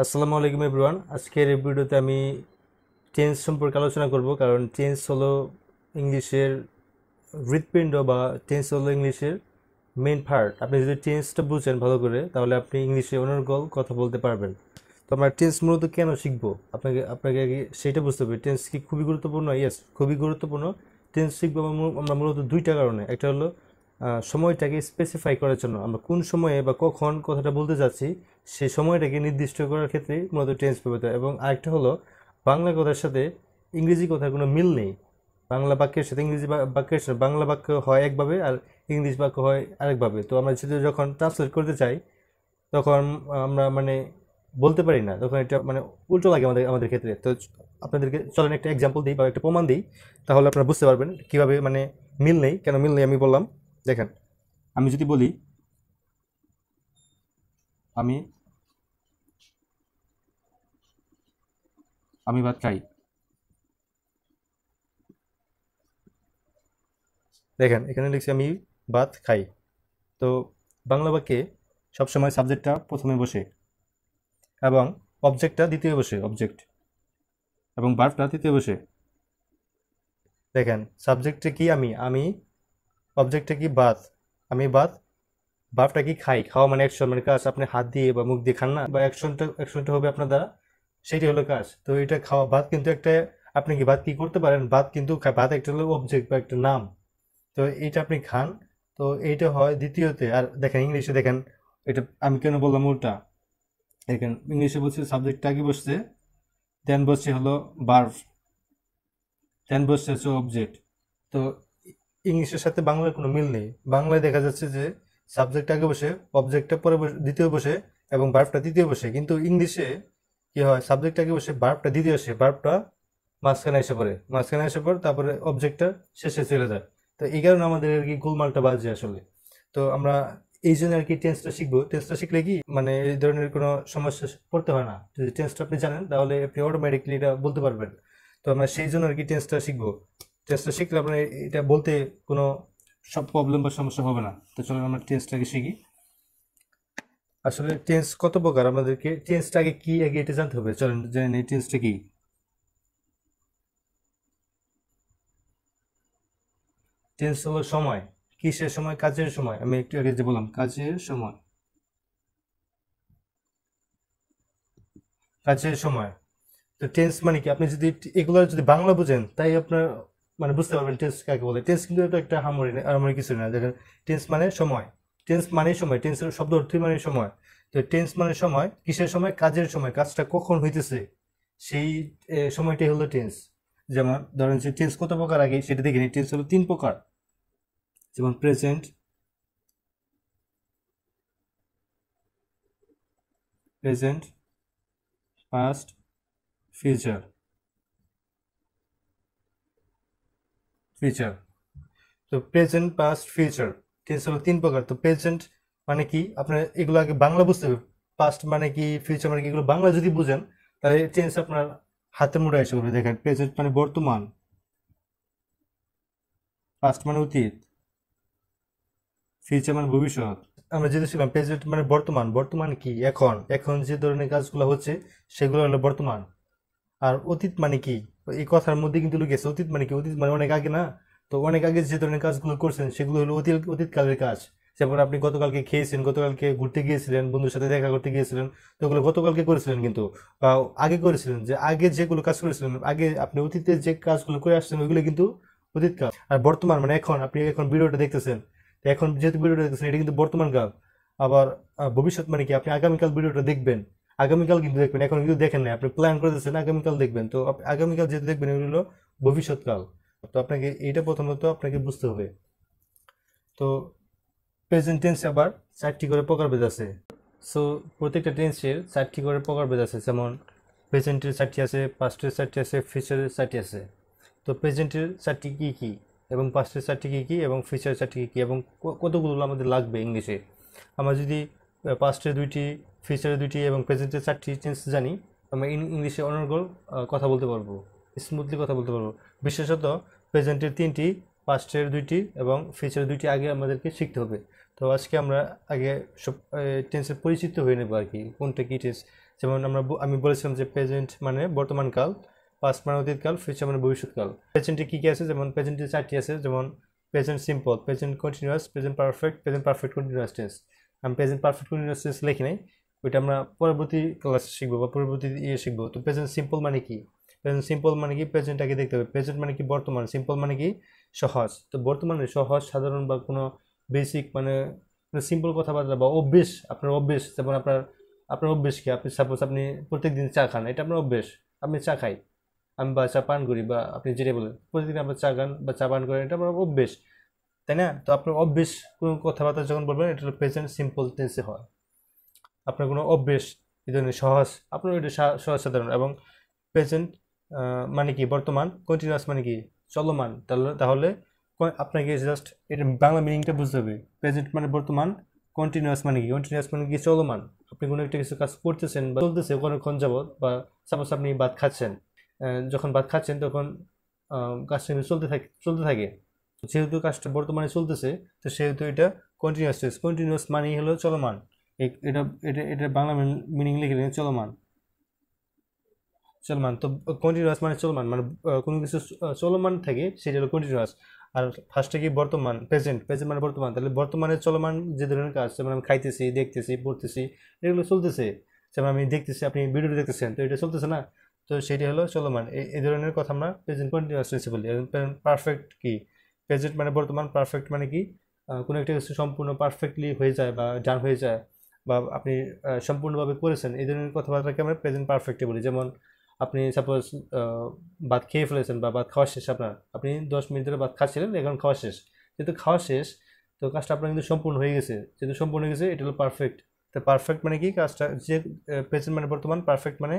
আসসালামু আলাইকুম এভরিওয়ান। আজকের এই ভিডিওতে আমি টেন্স সম্পর্কে আলোচনা করব, কারণ টেন্স হলো ইংলিশের হৃৎপিণ্ড বা টেন্স হলো ইংলিশের মেইন পার্ট। আপনি যদি টেন্সটা বুঝেন ভালো করে, তাহলে আপনি ইংলিশে অনর্গল কথা বলতে পারবেন। তো আমরা টেন্স মূলত কেন শিখবো, আপনাকে আপনাকে আগে সেটা বুঝতে হবে। টেন্স কি খুবই গুরুত্বপূর্ণ? ইয়েস, খুবই গুরুত্বপূর্ণ। টেন্স শিখবো আমরা মূলত দুইটা কারণে। একটা হলো সময়টাকে স্পেসিফাই করার জন্য, আমরা কোন সময়ে বা কখন কথাটা বলতে যাচ্ছি সেই সময়টাকে নির্দিষ্ট করার ক্ষেত্রে মূলত টেন্স ব্যবহৃত হয়। এবং আরেকটা হলো বাংলা কথার সাথে ইংরেজি কথার কোনো মিল নেই। বাংলা বাক্যের সাথে ইংরেজি বাক্যের সাথে বাংলা বাক্য হয় একভাবে আর ইংলিশ বাক্য হয় আরেকভাবে। তো আমরা যেটা যখন ট্রান্সলেট করতে চাই তখন আমরা বলতে পারি না, তখন এটা উল্টো লাগে আমাদের আমাদের ক্ষেত্রে। তো আপনাদেরকে চলেন একটা এক্সাম্পল দিই বা একটা প্রমাণ দিই, তাহলে আপনারা বুঝতে পারবেন কিভাবে মিল নেই। কেন মিল নেই আমি বললাম, দেখেন। আমি যদি বলি আমি আমি ভাত খাই, দেখেন এখানে লিখছি আমি ভাত খাই। তো বাংলা বাক্যে সবসময় সাবজেক্টটা প্রথমে বসে এবং অবজেক্টটা দ্বিতীয় বসে, অবজেক্ট, এবং ভার্বটা তৃতীয় বসে। দেখেন সাবজেক্টটা কি আমি, অবজেক্টটা কি ভাত, আমি ভাত, ভার্বটা কি খাই, খাওয়া মানে অ্যাকশন, কাজ। আপনি হাত দিয়ে বা মুখ দিয়ে খান না, বা অ্যাকশনটা হবে আপনার দ্বারা, সেটাই হলো কাজ। তো এটা খাওয়া, ভাত কিন্তু একটা, আপনি কি ভাত কি করতে পারেন, ভাত কিন্তু ভাত একটা হলো অবজেক্ট বা একটা নাম। তো এইটা আপনি খান, তো এইটা হয় দ্বিতীয়তে। আর দেখেন ইংলিশে দেখেন, এটা আমি কেন বললাম উল্টা, দেখেন ইংলিশে বলছে সাবজেক্টটা আগে বসছে, দেন বসছে হলো ভার্ব, দেন বসছে হচ্ছে অবজেক্ট। তো ইংলিশের সাথে বাংলার কোনো মিল নেই। বাংলায় দেখা যাচ্ছে যে সাবজেক্ট আগে বসে, অবজেক্টটা পরে দ্বিতীয় বসে, এবং ভার্বটা তৃতীয় বসে। কিন্তু ইংলিশে কি হয়, সাবজেক্ট আগে বসে, ভার্বটা দ্বিতীয় আসে, ভার্বটা মাঝখানে এসে পড়ে, তারপরে অবজেক্টটা শেষে চলে যায়। তো এই কারণে আমাদের আর কি গোলমালটা বাজে আসলে। তো আমরা এই জন্য আর কি টেন্সটা শিখবো। টেন্সটা শিখলে কি এই ধরনের কোনো সমস্যা পড়তে হয় না। যদি টেন্সটা আপনি জানেন তাহলে আপনি অটোমেটিকলি এটা বলতে পারবেন। তো আমরা সেই জন্য আর কি টেন্সটা শিখবো। টেন্সটা শিখলে আপনার এটা বলতে কোনো সব প্রবলেম বা সমস্যা হবে না। তো চলুন আমরা টেন্সটাকে শিখি। আসলে টেন্স কত প্রকার, আমাদেরকে টেন্সটা আগে কি আগে এটা জানতে হবে। চলেন জেনে নিই টেন্সটা কি। টেন্স হলো সময়। কিসের সময়? কাজের সময়। আমি একটু আগে যে বললাম কাজের সময়, কাজের সময়। তো টেন্স মানে কি, আপনি যদি এগুলো যদি বাংলা বুঝেন তাই আপনার বুঝতে পারবেন টেন্স কাকে বলে। টেন্স কিন্তু এটা একটা হারমোনি কিছু না। দেখেন টেন্স মানে সময়, টেন্স মানে সময়, টেন্সের শব্দ অর্থই মানে সময়। তো টেন্স মানে সময়, কিসের সময়? কাজের সময়, কাজটা কখন হইতেছে সেই সময়টাই হলো টেন্স। যেমন ধরেন যে টেন্স কত প্রকার আগে সেটা দেখে নিই। টেন্স হলো তিন প্রকার, যেমন present, present, past, future, future. তো প্রেজেন্ট, পাস্ট, ফিউচার, টেন্স হলো তিন প্রকার। তো প্রেজেন্ট মানে কি, আপনার এগুলো আগে বাংলা বুঝতে হবে। পাস্ট মানে কি, ফিউচার মানে কি, এগুলো বাংলা যদি বুঝেন তাহলে টেন্স আপনার হাতের মুঠোয় এসে পড়বে। দেখেন প্রেজেন্ট মানে বর্তমান, পাস্ট মানে অতীত, ফিউচার মানে ভবিষ্যৎ। আমরা যেটা ছিলাম প্রেজেন্ট মানে বর্তমান, বর্তমান কি, এখন, এখন যে ধরনের কাজগুলো হচ্ছে সেগুলো হলো বর্তমান। আর অতীত মানে কি, এই কথার মধ্যে কিন্তু লুকিয়েছে। অতীত মানে কি, অতীত মানে অনেক আগে না। তো অনেক আগে যে ধরনের কাজগুলো করছেন সেগুলো হলো অতীতকালের কাজ। যেমন আপনি গতকালকে খেয়েছেন, গতকালকে ঘুরতে গিয়েছিলেন, বন্ধুর সাথে দেখা করতে গিয়েছিলেন, তো ওগুলো গতকালকে করেছিলেন কিন্তু, বা আগে করেছিলেন। যে আগে যেগুলো কাজ করেছিলেন, আগে আপনি অতীতে যে কাজগুলো করে আসছেন ওইগুলো কিন্তু অতীত কাল। আর বর্তমান মানে এখন, আপনি এখন ভিডিওটা দেখতেছেন, তো এখন যেহেতু ভিডিওটা দেখতেছেন এটা কিন্তু বর্তমান কাল। আবার ভবিষ্যৎ মানে কি, আপনি আগামীকাল ভিডিওটা দেখবেন, আগামীকাল কিন্তু দেখবেন, এখন কিন্তু দেখেন না, আপনি প্ল্যান করতেছেন আগামীকাল দেখবেন। তো আগামীকাল যেহেতু দেখবেন এগুলো হলো ভবিষ্যৎকাল। তো আপনাকে এইটা প্রথমত আপনাকে বুঝতে হবে। তো প্রেজেন্ট টেন্স আবার চারটি করে প্রকারভেদ আছে। সো প্রত্যেকটা টেন্সের চারটি করে প্রকারভেদ আছে। যেমন প্রেজেন্টের চারটি আছে, পাস্টের চারটি আছে, ফিউচারের চারটি আছে। তো প্রেজেন্টের চারটি কী কী, এবং পাস্টের চারটি কী কী, এবং ফিউচারের চারটি কী কী, এবং কতগুলো আমাদের লাগবে ইংলিশে। আমরা যদি পাস্টের দুইটি, ফিউচারের দুইটি এবং প্রেজেন্টের চারটি টেন্স জানি, আমরা ইংলিশে অনর্গল কথা বলতে পারবো, স্মুথলি কথা বলতে পারবো। বিশেষত প্রেজেন্টের তিনটি, পাস্টের দুইটি এবং ফিউচারের দুইটি আগে আমাদেরকে শিখতে হবে। তো আজকে আমরা আগে সব টেন্সের পরিচিত হয়ে নেবো আর কি, কোনটা কী টেন্স। যেমন আমি বলেছিলাম যে প্রেজেন্ট মানে বর্তমান কাল, পাস্ট মানে অতীতকাল, ফিউচার মানে ভবিষ্যৎকাল। প্রেজেন্টে কি কি আছে, যেমন প্রেজেন্টে 4টি আছে, যেমন present simple, present continuous, present perfect continuous tense. আমি প্রেজেন্ট পারফেক্ট কন্টিনিউয়াস টেন্স লিখি নাই, ওইটা আমরা পরবর্তী ক্লাসে শিখবো বা পরবর্তী শিখবো। তো প্রেজেন্ট সিম্পল মানে কি, প্রেজেন্ট সিম্পল মানে কি, প্রেজেন্ট আগে দেখতে হবে। প্রেজেন্ট মানে কি বর্তমান, সিম্পল মানে কি সহজ। তো বর্তমানে সহজ, সাধারণ বা কোনো বেসিক মানে সিম্পল কথাবার্তা বা অভ্যেস, আপনার অভ্যেস, যেমন আপনার অভ্যেস কি, আপনি সাপোজ আপনি প্রত্যেকদিন চা খান, এটা আপনার অভ্যেস। আপনি চা খাই, আমি বা চা পান করি, বা আপনি যেটা বলেন প্রতিদিন আপনার চা খান বা চা পান করেন, এটা আপনার অভ্যেস, তাই না? তো আপনার অভ্যেস কোনো কথাবার্তা যখন বলবেন, এটা হলো প্রেজেন্ট সিম্পল টেন্সে হয়। আপনার কোনো অভ্যেস, এই ধরনের সহজ, আপনার ওইটা সহজ সাধারণ। এবং প্রেজেন্ট মানে কি বর্তমান, কন্টিনিউয়াস মানে কি চলমান। তাহলে আপনাকে জাস্ট এটা বাংলা মিনিংটা বুঝতে হবে। প্রেজেন্ট মানে বর্তমান, কন্টিনিউয়াস মানে কি, কন্টিনিউয়াস মানে কি চলমান। আপনি কোনো একটা কিছু কাজ করতেছেন বা চলতেছে অনেকক্ষণ যাবত, বা সাপোজ আপনি ভাত খাচ্ছেন, যখন ভাত খাচ্ছেন তখন কাজটা কিন্তু চলতে থাকে। যেহেতু কাজটা বর্তমানে চলতেছে, তো সেহেতু এটা কন্টিনিউয়াস টেন্স। কন্টিনিউয়াস মানেই হলো চলমান। এটা এটা এটা বাংলা মিনিং লিখে দিন চলমান। চলমান তো কন্টিনিউয়াস মানে চলমান, মানে কোনো কিছু চলমান থাকে, সেটা হলো কন্টিনিউয়াস। আর ফার্স্টে কি বর্তমান, প্রেজেন্ট মানে বর্তমান। তাহলে বর্তমানে চলমান যে ধরনের কাজ, যেমন আমি খাইতেছি, দেখতেছি, পড়তেছি, এগুলো চলতেছে। যেমন আমি দেখতেছি, আপনি ভিডিও দেখতেছেন, তো এটা চলতেছে না, তো সেটা হলো চলমান। এই ধরনের কথা আমরা প্রেজেন্ট কন্টিনিউয়াস টেন্সে বলি। পারফেক্ট কি, প্রেজেন্ট মানে বর্তমান, পারফেক্ট মানে কি কোনো একটা কিছু সম্পূর্ণ পারফেক্টলি হয়ে যায় বা ডান হয়ে যায়, বা আপনি সম্পূর্ণভাবে করেছেন, এই ধরনের কথাবার্তাকে আমরা প্রেজেন্ট পারফেক্টে বলি। যেমন আপনি সাপোজ ভাত খেয়ে ফেলেছেন বা ভাত খাওয়া শেষ, আপনি 10 মিনিট ধরে ভাত খাচ্ছিলেন, এখন খাওয়া শেষ। যেহেতু খাওয়া শেষ, তো কাজটা আপনার কিন্তু সম্পূর্ণ হয়ে গেছে। যেহেতু সম্পূর্ণ হয়ে গেছে, এটা হলো পারফেক্ট। তো পারফেক্ট মানে কি কাজটা, যে প্রেজেন্ট মানে বর্তমান, পারফেক্ট মানে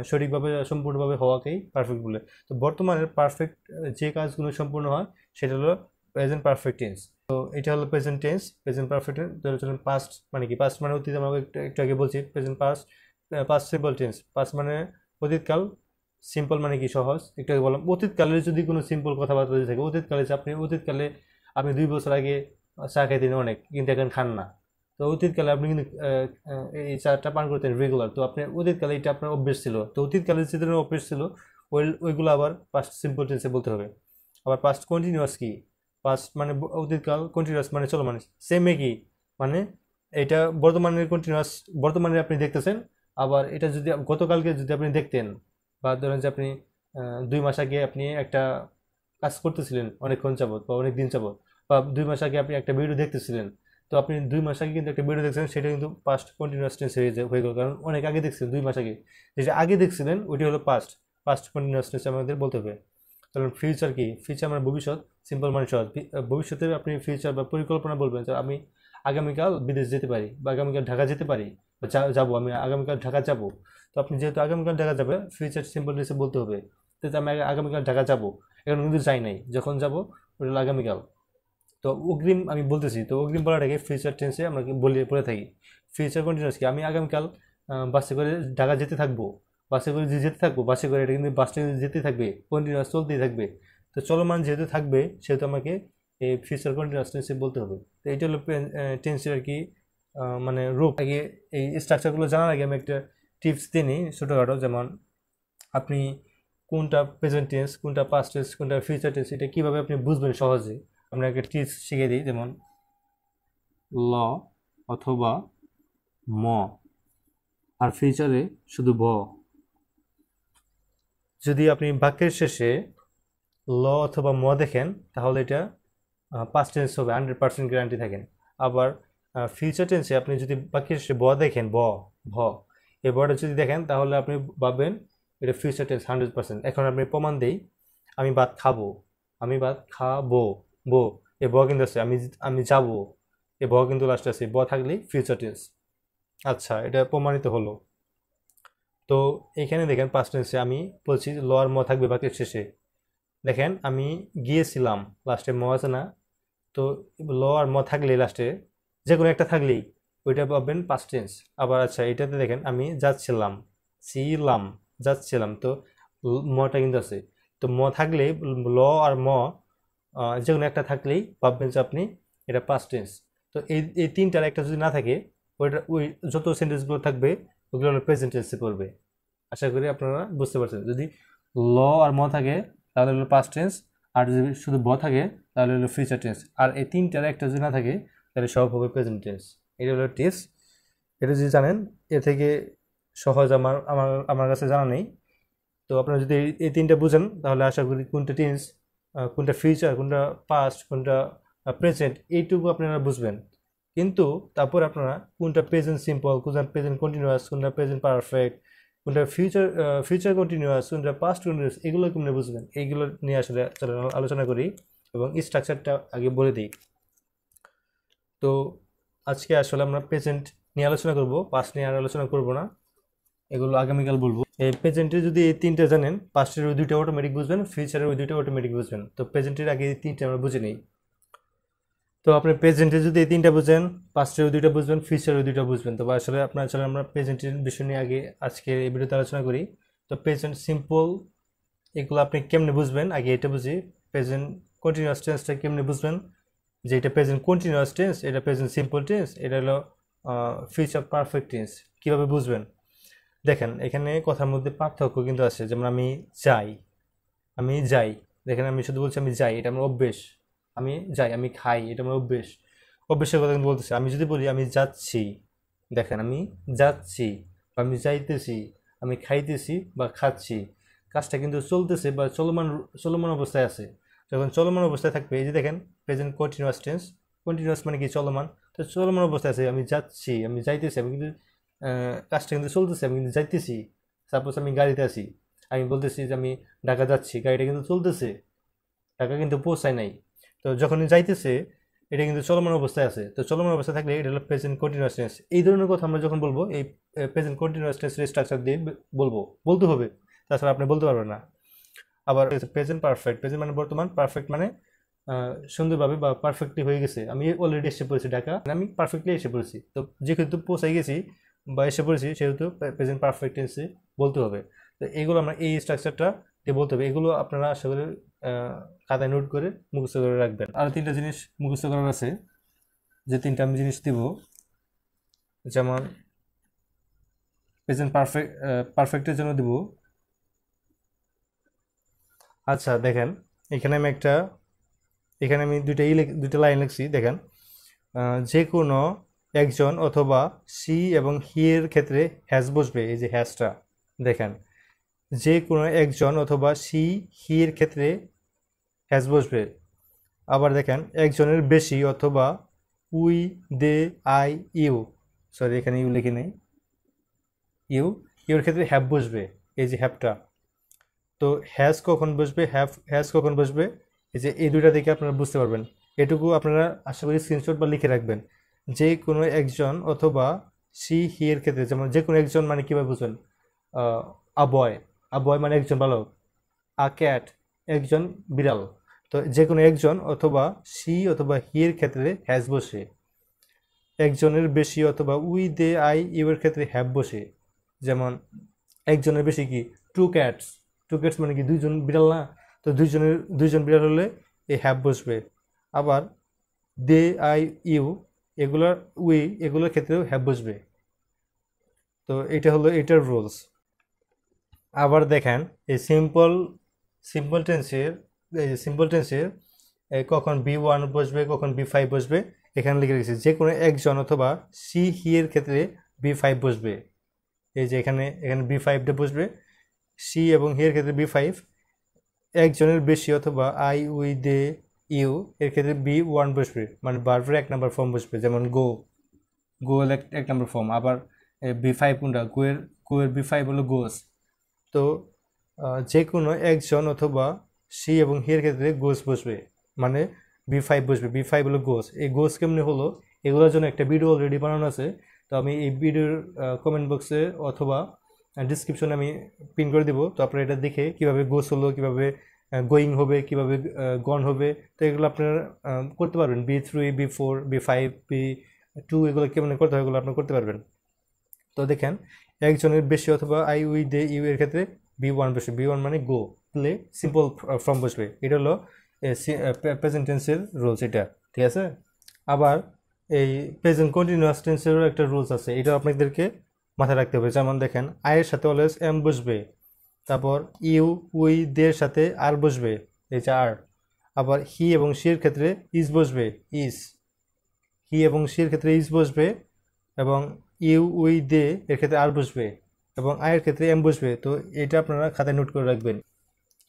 সঠিকভাবে সম্পূর্ণভাবে হওয়াকেই পারফেক্ট বলে। তো বর্তমানের পারফেক্ট যে কাজগুলো সম্পূর্ণ হয়, সেটা হলো প্রেজেন্ট পারফেক্ট টেন্স। তো এটা হলো present tense, present perfect tense. চলুন পাস্ট মানে কি, পাস্ট মানে অতীত, আমরা একটু আগে বলছি। Present past simple tense. Past মানে অতীতকাল, সিম্পল মানে কি সহজ, একটু আগে বললাম। অতীতকালে যদি কোনো সিম্পল কথাবার্তা যদি থাকে, অতীতকালে আপনি 2 বছর আগে চা খাইতেন অনেক, কিন্তু এখন খান না। তো অতীতকালে আপনি কিন্তু এই চাটা পান করতেন রেগুলার, তো আপনি অতীতকালে এটা আপনার অভ্যেস ছিল। তো অতীতকালে যে ধরনের অভ্যেস ছিল, ওইগুলো আবার পাস্ট সিম্পল টেন্সে বলতে হবে। আবার পাস্ট কন্টিনিউয়াস কি, পাস্ট মানে অতীতকাল, কন্টিনিউয়াস মানে চলমান, সেম একই মানে। এটা বর্তমানের কন্টিনিউয়াস, বর্তমানে আপনি দেখতেছেন। আবার এটা যদি গতকালকে যদি আপনি দেখতেন, বা ধরেন যে আপনি 2 মাস আগে আপনি একটা কাজ করতেছিলেন অনেকক্ষণ যাবত বা অনেক দিন যাবত, বা 2 মাস আগে আপনি একটা ভিডিও দেখতেছিলেন, তো আপনি 2 মাস আগে কিন্তু একটা ভিডিও দেখছেন, সেটা কিন্তু পাস্ট কন্টিনিউয়াস টেন্স হয়ে গেল, কারণ অনেক আগে দেখছিলেন। 2 মাস আগে যেটা আগে দেখছিলেন, ওইটি হলো পাস্ট কন্টিনিউয়াস টেন্স আমাদের বলতে হবে। তাহলে ফিউচার কি, ফিউচার মানে ভবিষ্যৎ, সিম্পল মানে সহজ। ভবিষ্যতে আপনি ফিউচার বা পরিকল্পনা বলবেন যে আমি আগামীকাল বিদেশ যেতে পারি, বা আগামীকাল ঢাকা যেতে পারি, বা যাবো, আমি আগামীকাল ঢাকা যাব। তো আপনি যেহেতু আগামীকাল ঢাকা যাবে, ফিউচার সিম্পল টেন্সে বলতে হবে। তো আমি আগামীকাল ঢাকা যাব, এখন কিন্তু যাই নাই, যখন যাব ওটা হলো আগামীকাল। তো অগ্রিম আমি বলতেছি, তো অগ্রিম বলাটাকে ফিউচার টেন্সে আমরা বলে থাকি। ফিউচার কন্টিনিউয়াস কি, আমি আগামীকাল বাসে করে ঢাকা যেতে থাকবো, বাসে করে যে যেতে থাকবো, বাসে করে, এটা কিন্তু বাসটা যেতে থাকবে, কন্টিনিউয়াস চলতেই থাকবে। তো চলমান যেহেতু থাকবে, সেহেতু আমাকে এই ফিউচার কন্টিনিউয়াস টেন্সে বলতে হবে। তো এটা হলো টেন্সের আর কি মানে রূপ। আগে এই স্ট্রাকচারগুলো জানার আগে আমি একটা টিপস দিয়ে নিই ছোটোখাটো। যেমন আপনি কোনটা প্রেজেন্ট টেন্স, কোনটা পাস্ট টেন্স, কোনটা ফিউচার টেন্স, এটা কীভাবে আপনি বুঝবেন সহজে, আমরা একটা টিপস শিখিয়ে দিই। যেমন ল অথবা ম, আর ফিউচারে শুধু ব। যদি আপনি বাক্যের শেষে ল অথবা ম দেখেন, তাহলে এটা পাস্ট টেন্স হবে, 100% গ্যারান্টি থাকেন। আবার ফিউচার টেন্সে আপনি যদি বাক্যের শেষে ব দেখেন, ভ, এই বটা যদি দেখেন, তাহলে আপনি ভাববেন এটা ফিউচার টেন্স 100%। এখন আপনি প্রমাণ দেই, আমি ভাত খাবো, আমি ভাত খাবো, বো, এ ব কিন্তু আছে। আমি যাবো, এ ব কিন্তু লাস্টে আছে। ব থাকলেই ফিউচার টেন্স। আচ্ছা, এটা প্রমাণিত হলো। তো এখানে দেখেন পাস্ট টেন্সে আমি বলছি ল আর ম থাকবে বাক্যের শেষে। দেখেন আমি গিয়েছিলাম, লাস্টে ম আছে না, তো ল আর ম থাকলেই লাস্টে যে কোনো একটা থাকলেই ওইটা পাবেন পাস্ট টেন্স। আবার আচ্ছা, এটাতে দেখেন আমি যাচ্ছিলাম, যাচ্ছিলাম, তো মটা কিন্তু আছে। তো ম থাকলেই, ল আর ম যে কোনো একটা থাকলেই ভাববেন যে আপনি এটা পাস্ট টেন্স। তো এই তিনটার একটা যদি না থাকে, ওই যত সেন্টেন্সগুলো থাকবে ওগুলো হলো প্রেজেন্ট টেন্সে পড়বে। আশা করি আপনারা বুঝতে পারছেন। যদি ল আর ম থাকে তাহলে হলো পাস্ট টেন্স, আর যদি শুধু ব থাকে তাহলে হলো ফিউচার টেন্স, আর এই তিনটার একটা যদি না থাকে তাহলে সব হবে প্রেজেন্ট টেন্স। এটা হলো টিপস। এটা যদি জানেন, এর থেকে সহজ আমার আমার আমার কাছে জানা নেই। তো আপনারা যদি এই তিনটা বুঝেন তাহলে আশা করি কোনটা টেন্স, কোনটা ফিউচার, কোনটা পাস্ট, কোনটা প্রেজেন্ট, এইটুকু আপনারা বুঝবেন। কিন্তু তারপর আপনারা কোনটা প্রেজেন্ট সিম্পল, কোনটা প্রেজেন্ট কন্টিনিউয়াস, কোনটা প্রেজেন্ট পারফেক্ট, কোনটা ফিউচার কন্টিনিউয়াস, কোনটা পাস্ট কন্টিনিউয়াস, এগুলো কেমনে বুঝবেন, এইগুলো নিয়ে আসলে আলোচনা করি এবং স্ট্রাকচারটা আগে বলে দিই। তো আজকে আসলে আমরা প্রেজেন্ট নিয়ে আলোচনা করব, পাস্ট নিয়ে আর আলোচনা করব না, এগুলো আগামীকাল বলবো। এই প্রেজেন্টে যদি এই তিনটা জানেন, পাস্টের ওই দুইটা অটোমেটিক বুঝবেন, ফিউচারের ওই দুইটা অটোমেটিক বুঝবেন। তো প্রেজেন্টের আগে এই তিনটা আমরা বুঝে নিই। তো আপনি প্রেজেন্টে যদি এই তিনটা বুঝেন, পাস্টের ওই দুইটা বুঝবেন, ফিউচারের ওই দুইটা বুঝবেন। তো আসলে আপনার আসলে আমরা প্রেজেন্টের বিষয় নিয়ে আগে আজকে এই ভিডিওতে আলোচনা করি। তো প্রেজেন্ট সিম্পল এগুলো আপনি কেমনে বুঝবেন আগে এটা বুঝি। প্রেজেন্ট কন্টিনিউয়াস টেন্সটা কেমনে বুঝবেন, যে এটা প্রেজেন্ট কন্টিনিউয়াস টেন্স, এটা প্রেজেন্ট সিম্পল টেন্স, এটা হলো ফিউচার পারফেক্ট টেন্স, কীভাবে বুঝবেন। দেখেন এখানে কথার মধ্যে পার্থক্য কিন্তু আছে। যেমন আমি যাই, আমি যাই, দেখেন আমি শুধু বলছি আমি যাই, এটা আমার অভ্যেস। আমি যাই, আমি খাই, এটা আমার অভ্যেস। অভ্যেসের কথা কিন্তু বলতেছি। আমি যদি বলি আমি যাচ্ছি, দেখেন আমি যাচ্ছি বা আমি যাইতেছি, আমি খাইতেছি বা খাচ্ছি, কাজটা কিন্তু চলতেছে বা চলমান চলমান অবস্থায় আছে। যখন চলমান অবস্থায় থাকবে, এই যে দেখেন প্রেজেন্ট কন্টিনিউয়াস টেন্স, কন্টিনিউয়াস মানে কি চলমান, তো চলমান অবস্থায় আছে, আমি যাচ্ছি, আমি যাইতেছি, আমি কিন্তু কাজটা কিন্তু চলতেছে, আমি কিন্তু যাইতেছি। সাপোজ আমি গাড়িতে আছি, আমি বলতেছি যে আমি ঢাকা যাচ্ছি, গাড়িটা কিন্তু চলতেছে, ঢাকা কিন্তু পৌঁছায় নাই। তো যখনই যাইতেছে এটা কিন্তু চলমান অবস্থায় আছে। তো চলমান অবস্থায় থাকলে এটা হলো প্রেজেন্ট কন্টিনিউয়াস টেন্স। এই ধরনের কথা আমরা যখন বলবো, এই প্রেজেন্ট কন্টিনিউয়াস টেন্সের স্ট্রাকচার দিয়ে বলতে হবে, তাছাড়া আপনি বলতে পারবেন না। আবার প্রেজেন্ট পারফেক্ট, প্রেজেন্ট মানে বর্তমান, পারফেক্ট মানে সুন্দরভাবে বা পারফেক্টলি হয়ে গেছে, আমি অলরেডি এসে পড়েছি ঢাকা, আমি পারফেক্টলি এসে পড়েছি। তো যেহেতু পৌঁছাই গেছি বা এসে পড়েছি, সেহেতু প্রেজেন্ট পারফেক্ট টেন্সে বলতে হবে। তো এগুলো আমরা এই স্ট্রাকচারটা দিয়ে বলতে হবে। এগুলো আপনারা আশা করি খাতায় নোট করে মুখস্থ করে রাখবেন। আর তিনটা জিনিস মুখস্থ করার আছে, যে তিনটা আমি জিনিস দিব। যেমন প্রেজেন্ট পারফেক্টের জন্য দিব। আচ্ছা দেখেন এখানে আমি দুইটা লাইন লিখছি। দেখেন যে কোনো একজন অথবা সি এবং হি এর ক্ষেত্রে হ্যাজ বসবে, এই যে হ্যাজটা দেখেন, যে কোনো একজন অথবা সি হি এর ক্ষেত্রে হ্যাজ বসবে। আবার দেখেন একজনের বেশি অথবা we, they, I, you, sorry এখানে ইউ লিখি নেই, ইউর ক্ষেত্রে হ্যাভ বসবে, এই যে হ্যাভটা। তো হ্যাজ কখন বসবে, এই যে এই দুইটা দেখে আপনারা বুঝতে পারবেন। এটুকু আপনারা আশা করি স্ক্রিনশট বা লিখে রাখবেন। যে কোনো একজন অথবা সি হি এর ক্ষেত্রে, যেমন যে কোনো একজন মানে কীভাবে বুঝবেন, আ বয় মানে একজন বালক, আ ক্যাট একজন বিড়াল। তো যে কোনো একজন অথবা সি অথবা হি এর ক্ষেত্রে হ্যাজ বসে। একজনের বেশি অথবা উই, দে, আই, ইউ এর ক্ষেত্রে হ্যাভ বসে। যেমন একজনের বেশি কি টু ক্যাটস মানে কি দুইজন বিড়াল না, তো দুইজন বিড়াল হলে এই হ্যাভ বসবে। আবার দে, আই, ইউ এগুলোর ক্ষেত্রেও হ্যাভ বসবে। তো এটা হলো এটার রুলস। আবার দেখেন এই সিম্পল টেন্সের কখন B1 বসবে, কখন B5 বসবে, এখানে লিখে রেখেছি। যে কোনো একজন অথবা সি হি এর ক্ষেত্রে B5 বসবে। এই যে এখানে B5টা বসবে, সি এবং হি এর ক্ষেত্রে B5। একজনের বেশি অথবা আই, উই, দে, ইউ এর ক্ষেত্রে B1 বসবে, মানে ভার্বের 1 নম্বর ফর্ম বসবে। যেমন গো এর 1 নম্বর ফর্ম। আবার B5 কোনটা, গোয়ের B5 হলো গোস। তো যে কোনো একজন অথবা সি এবং হি এর ক্ষেত্রে গোস বসবে, মানে B5 বসবে। B5 হলো গোস। এই গোস কেমনে হলো, এগুলোর জন্য একটা ভিডিও অলরেডি বানানো আছে। তো আমি এই ভিডিওর কমেন্ট বক্সে অথবা ডিসক্রিপশনে আমি পিন করে দিব। তো আপনারা এটা দেখে কীভাবে গোস হলো, কীভাবে গোয়িং হবে, কীভাবে গন হবে, তো এগুলো আপনারা করতে পারবেন। B3, B4, B5, B2 এগুলো কেমন করতে হয়, এগুলো আপনারা করতে পারবেন। তো দেখেন একজনের বেশি অথবা আই, উই, দে, ইউ এর ক্ষেত্রে B1 বসবে। B1 মানে গো, প্লে, সিম্পল ফর্ম বসবে। এটা হলো প্রেজেন্ট টেন্সের রুলস, এটা ঠিক আছে। আবার এই প্রেজেন্ট কন্টিনিউয়াস টেন্সেরও একটা রুলস আছে, এটা আপনাদেরকে মাথায় রাখতে হবে। যেমন দেখেন আয়ের সাথে অলওয়েজ এম বসবে, তারপর ইউ উই দের সাথে আর বসবে, এই যে আর। আবার হি এবং শির ক্ষেত্রে ইজ বসবে, ইজ। হি এবং শির ক্ষেত্রে ইজ বসবে, এবং ইউ উই দে এর ক্ষেত্রে আর বসবে, এবং আয়ের ক্ষেত্রে এম বসবে। তো এটা আপনারা খাতায় নোট করে রাখবেন।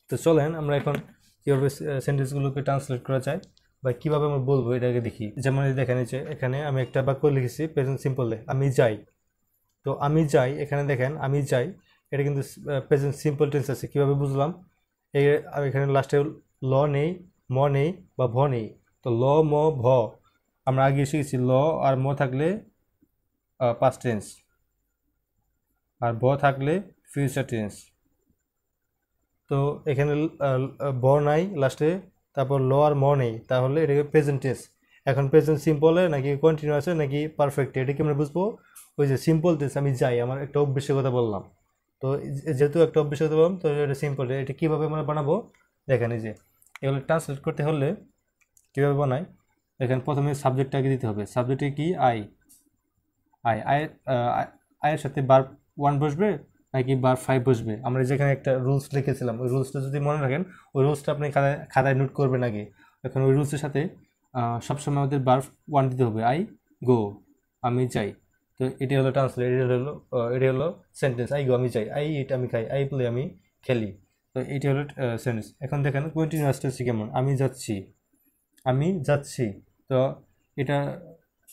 তো চলেন আমরা এখন কীভাবে সেন্টেন্সগুলোকে ট্রান্সলেট করা যায় বা কীভাবে আমরা বলবো এটাকে দেখি। যেমন দেখেন যে এখানে আমি একটা বাক্য লিখেছি প্রেজেন্ট সিম্পলে, আমি যাই। তো আমি যাই, এখানে দেখেন আমি যাই, এটা কিন্তু প্রেজেন্ট সিম্পল টেন্স আছে। কীভাবে বুঝলাম? এখানে লাস্টে ল নেই, ম নেই বা ভ নেই। তো ল ম ভ আমরা আগে শিখেছি, ল আর ম থাকলে পাস্ট টেন্স, আর ভ থাকলে ফিউচার টেন্স। তো এখানে ভ নাই লাস্টে, তারপর ল আর ম নেই, তাহলে এটাকে প্রেজেন্ট টেন্স। এখন প্রেজেন্ট সিম্পলে নাকি কন্টিনিউয়াসে নাকি পারফেক্টে, এটা কি আমরা বুঝবো? ওই যে সিম্পল টেন্স, আমি যাই, আমার একটা অভ্যেসের কথা বললাম। তো যেহেতু একটা অভ্যেসের কথা বললাম, তো এটা সিম্পল। এটা কীভাবে আমরা বানাবো দেখেন, এই যে এগুলো ট্রান্সলেট করতে হলে কীভাবে বানাই, এখানে প্রথমে সাবজেক্টটাকে দিতে হবে। সাবজেক্টে কি? আই। আয়ের সাথে বার 1 বসবে নাকি বার 5 বসবে? আমরা যেখানে একটা রুলস লিখেছিলাম, ওই রুলসটা যদি মনে রাখেন, ওই রুলসটা আপনি খাতায় নোট করবেন আগে। এখন ওই রুলসের সাথে সবসময় আমাদের বার 1 দিতে হবে, আই গো, আমি যাই। তো এটি হলো ট্রান্সলেট, এটি হলো সেন্টেন্স, আই গো আমি যাই, আই ইট আমি খাই, আই প্লে আমি খেলি। তো এটি হলো সেন্টেন্স। এখন দেখেন কন্টিনিউয়াস টেন্স কেমন, আমি যাচ্ছি, আমি যাচ্ছি। তো এটা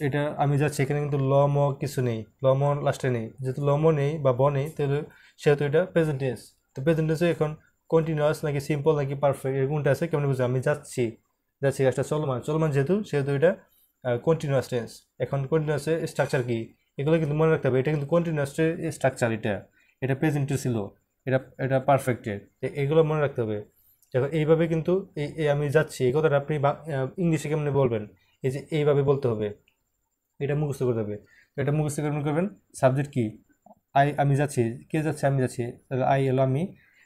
এটা আমি যাচ্ছি, এখানে কিন্তু ল ম কিছু নেই, ল ম লাস্টে নেই। যেহেতু ল ম নেই বা ব নেই, তাহলে সেহেতু এটা প্রেজেন্ট টেন্স। তো প্রেজেন্ট টেন্সে এখন কন্টিনিউয়াস নাকি সিম্পল নাকি পারফেক্ট, এরকমটা আছে। কেমন বুঝে? আমি যাচ্ছি, যাচ্ছি কাজটা চলমান, চলমান যেহেতু সেহেতু এটা কন্টিনিউয়াস টেন্স। এখন কন্টিনিউয়াসের স্ট্রাকচার কি, এগুলো কিন্তু মনে রাখতে হবে। এটা কিন্তু কন্টিনিউয়াসের স্ট্রাকচার, এটা প্রেজেন্ট টেন্স ছিল, এটা পারফেক্টের, এগুলো মনে রাখতে হবে। দেখো এইভাবে কিন্তু এই আমি যাচ্ছি এই কথাটা আপনি ইংলিশে কেমনে বলবেন, এই যে এইভাবে বলতে হবে, এটা মুখস্থ করতে হবে। এটা মুখস্থ কেমন করবেন? সাবজেক্ট কি? আমি যাচ্ছি, কে যাচ্ছে? আমি যাচ্ছি, তাহলে আই এলো আমি।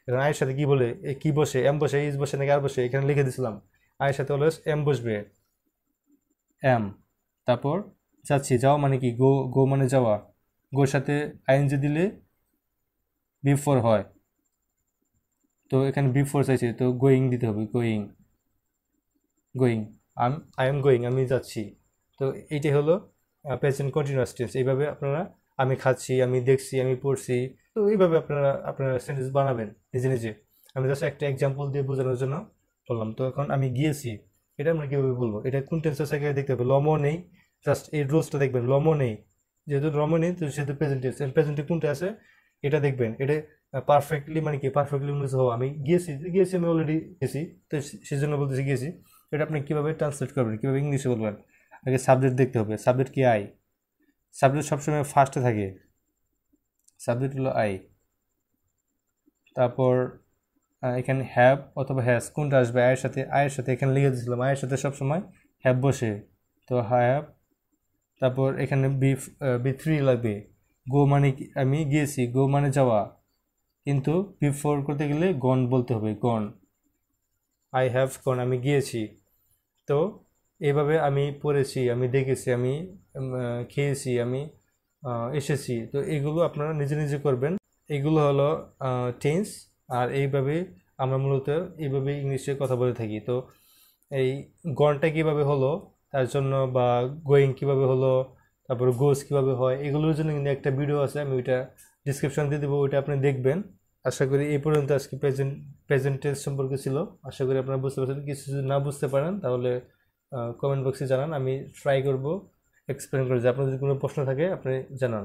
এখন আয়ের সাথে কি বলে, কি বসে? এম বসে, ইজ বসে নাকি আর বসে? এখানে লিখে দিছিলাম, আয়ের সাথে অলওয়েজ এম বসবে, এম। তারপর যাচ্ছি, যাওয়া মানে কি? গো, গো মানে যাওয়া, গোর সাথে আইএনজি দিলে বিফোর হয়। তো এখানে বিফোর চাইছে, তো গোয়িং দিতে হবে, going, going, I am going, আমি যাচ্ছি। তো এইটাই হলো প্রেজেন্ট কন্টিনিউয়াস টেন্স। এইভাবে আপনারা, আমি খাচ্ছি, আমি দেখছি, আমি পড়ছি, তো এইভাবে আপনারা সেন্টেন্স বানাবেন নিজে নিজে। আমি জাস্ট একটা এক্সাম্পল দিয়ে বোঝানোর জন্য বললাম। তো এখন আমি গিয়েছি, এটা আমরা কীভাবে বলবো? এটা কোন টেন্সের সাথে দেখতে হবে, লমও নেই, জাস্ট এই রুলসটা দেখবেন, লমও নেই। যেহেতু লমও নেই, তো সেহেতু প্রেজেন্ট টেন্স, প্রেজেন্টে কোনটা আছে এটা দেখবেন। এটা পারফেক্টলি মানে কি? পারফেক্টলি বলতেছে, ও আমি গিয়েছি, গিয়েছি আমি অলরেডি গেছি, তো সেজন্য বলতেছি গিয়েছি। এটা আপনি কীভাবে ট্রান্সলেট করবেন, কীভাবে ইংলিশে বলবেন? আগে সাবজেক্ট দেখতে হবে, সাবজেক্ট কি? আই। সাবজেক্ট সবসময় ফার্স্টে থাকে, সাবজেক্ট হলো আই। তারপর এখানে হ্যাভ অথবা হ্যাজ কোনটা আসবে? আয়ের সাথে, আয়ের সাথে এখানে লিখে দিয়েছিলাম, আয়ের সাথে সবসময় হ্যাভ বসে, তো হ্যাভ। তারপর এখানে বি থ্রি লাগবে, গো মানে আমি গিয়েছি, গো মানে যাওয়া, কিন্তু বিফোর করতে গেলে গন বলতে হবে, গন, আই হ্যাভ গন, আমি গিয়েছি। তো এইভাবে আমি পড়েছি, আমি দেখেছি, আমি খেয়েছি, আমি এসেছি। তো এগুলো আপনারা নিজে নিজে করবেন। এগুলো হলো টেন্স। আর এইভাবে আমরা মূলত এইভাবে ইংলিশে কথা বলে থাকি। তো এই গনটা কীভাবে হলো তার জন্য, বা গোয়িং কীভাবে হলো, তারপর গোস কীভাবে হয়, এগুলোর জন্য কিন্তু একটা ভিডিও আছে, আমি ওইটা ডিসক্রিপশন দিয়ে দেবো, ওইটা আপনি দেখবেন। আশা করি এই পর্যন্ত আজকে প্রেজেন্ট টেন্স সম্পর্কে ছিল। আশা করি আপনারা বুঝতে পারছেন। কিছু যদি না বুঝতে পারেন তাহলে কমেন্ট বক্সে জানান, আমি ট্রাই করব এক্সপ্লেন করে। যে আপনার যদি কোনো প্রশ্ন থাকে আপনি জানান।